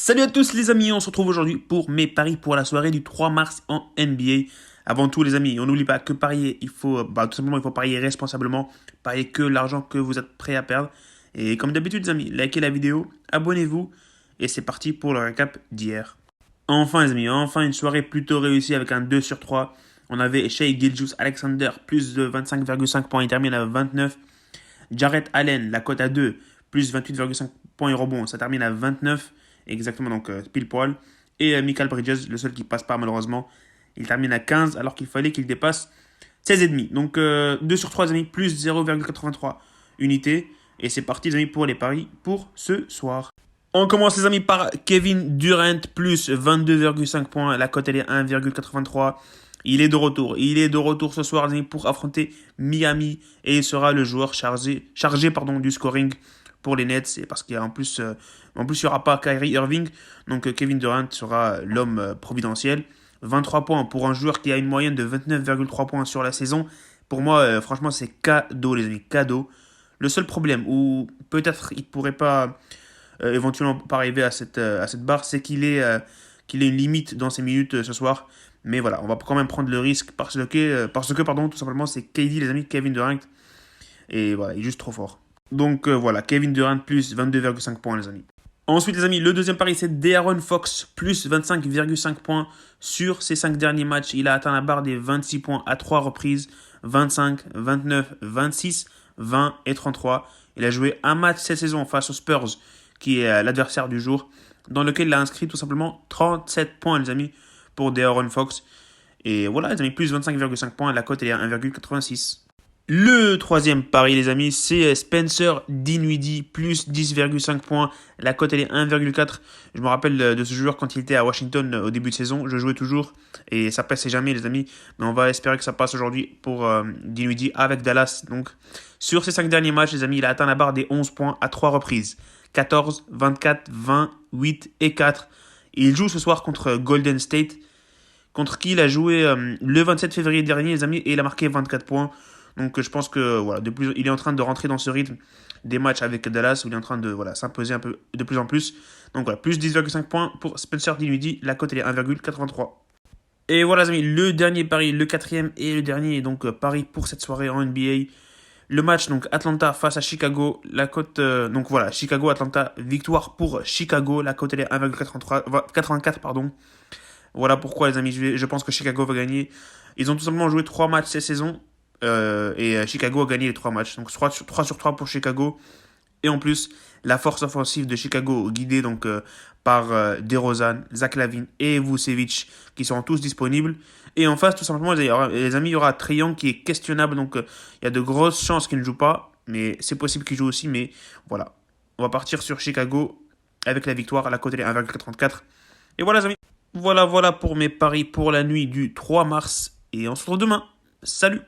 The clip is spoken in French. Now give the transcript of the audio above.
Salut à tous les amis, on se retrouve aujourd'hui pour mes paris pour la soirée du 3 mars en NBA. Avant tout les amis, on n'oublie pas que parier, il faut tout simplement il faut parier responsablement, parier que l'argent que vous êtes prêt à perdre. Et comme d'habitude les amis, likez la vidéo, abonnez-vous et c'est parti pour le récap d'hier. Enfin les amis, enfin une soirée plutôt réussie avec un 2 sur 3. On avait Shai Gilgeous-Alexander plus de 25,5 points, il termine à 29. Jarrett Allen, la cote à 2, plus 28,5 points et rebonds, ça termine à 29. Exactement, donc pile poil. Et Michael Bridges, le seul qui passe pas malheureusement, il termine à 15 alors qu'il fallait qu'il dépasse 16,5. Donc 2 sur 3 amis, plus 0,83 unités. Et c'est parti les amis pour les paris pour ce soir. On commence les amis par Kevin Durant, plus 22,5 points. La cote elle est 1,83. Il est de retour. Il est de retour ce soir les amis pour affronter Miami. Et il sera le joueur chargé du scoring pour les Nets, et parce qu'en plus, il n'y aura pas Kyrie Irving, donc Kevin Durant sera l'homme providentiel. 23 points pour un joueur qui a une moyenne de 29,3 points sur la saison. Pour moi, franchement, c'est cadeau, les amis, cadeau. Le seul problème, où peut-être il ne pourrait pas éventuellement pas arriver à cette barre, c'est qu'il ait une limite dans ses minutes ce soir. Mais voilà, on va quand même prendre le risque parce que tout simplement, c'est KD, les amis, Kevin Durant. Et voilà, il est juste trop fort. Donc voilà, Kevin Durant plus 22,5 points les amis. Ensuite les amis, le deuxième pari c'est De'Aaron Fox plus 25,5 points sur ses 5 derniers matchs. Il a atteint la barre des 26 points à 3 reprises, 25, 29, 26, 20 et 33. Il a joué un match cette saison face aux Spurs, qui est l'adversaire du jour, dans lequel il a inscrit tout simplement 37 points les amis pour De'Aaron Fox. Et voilà les amis, plus 25,5 points, la cote elle est à 1,86. Le troisième pari, les amis, c'est Spencer Dinwiddie, plus 10,5 points. La cote, elle est 1,4. Je me rappelle de ce joueur quand il était à Washington au début de saison. Je jouais toujours et ça passait jamais, les amis. Mais on va espérer que ça passe aujourd'hui pour Dinwiddie avec Dallas. Donc, sur ces 5 derniers matchs, les amis, il a atteint la barre des 11 points à 3 reprises. 14, 24, 20, 8 et 4. Et il joue ce soir contre Golden State, contre qui il a joué le 27 février dernier, les amis, et il a marqué 24 points. Donc je pense que voilà, il est en train de rentrer dans ce rythme des matchs avec Dallas où il est en train de s'imposer un peu de plus en plus. Donc voilà, plus 10,5 points pour Spencer Dinwiddie, la cote elle est 1,83. Et voilà les amis, le dernier pari, le quatrième et le dernier donc pari pour cette soirée en NBA. Le match donc Atlanta face à Chicago, la cote donc voilà, Chicago-Atlanta, victoire pour Chicago, la cote elle est 1,84 pardon. Voilà pourquoi les amis, je pense que Chicago va gagner. Ils ont tout simplement joué 3 matchs cette saison. Et Chicago a gagné les 3 matchs. Donc 3 sur 3 pour Chicago. Et en plus, la force offensive de Chicago, guidée donc par DeRozan, Zach LaVine et Vucevic, qui seront tous disponibles. Et en face, tout simplement, les amis, il y aura Trae Young qui est questionnable. Donc il y a de grosses chances qu'il ne joue pas. Mais c'est possible qu'il joue aussi. Mais voilà, on va partir sur Chicago avec la victoire à la cote de 1,34. Et voilà les amis. Voilà pour mes paris pour la nuit du 3 mars. Et on se retrouve demain. Salut!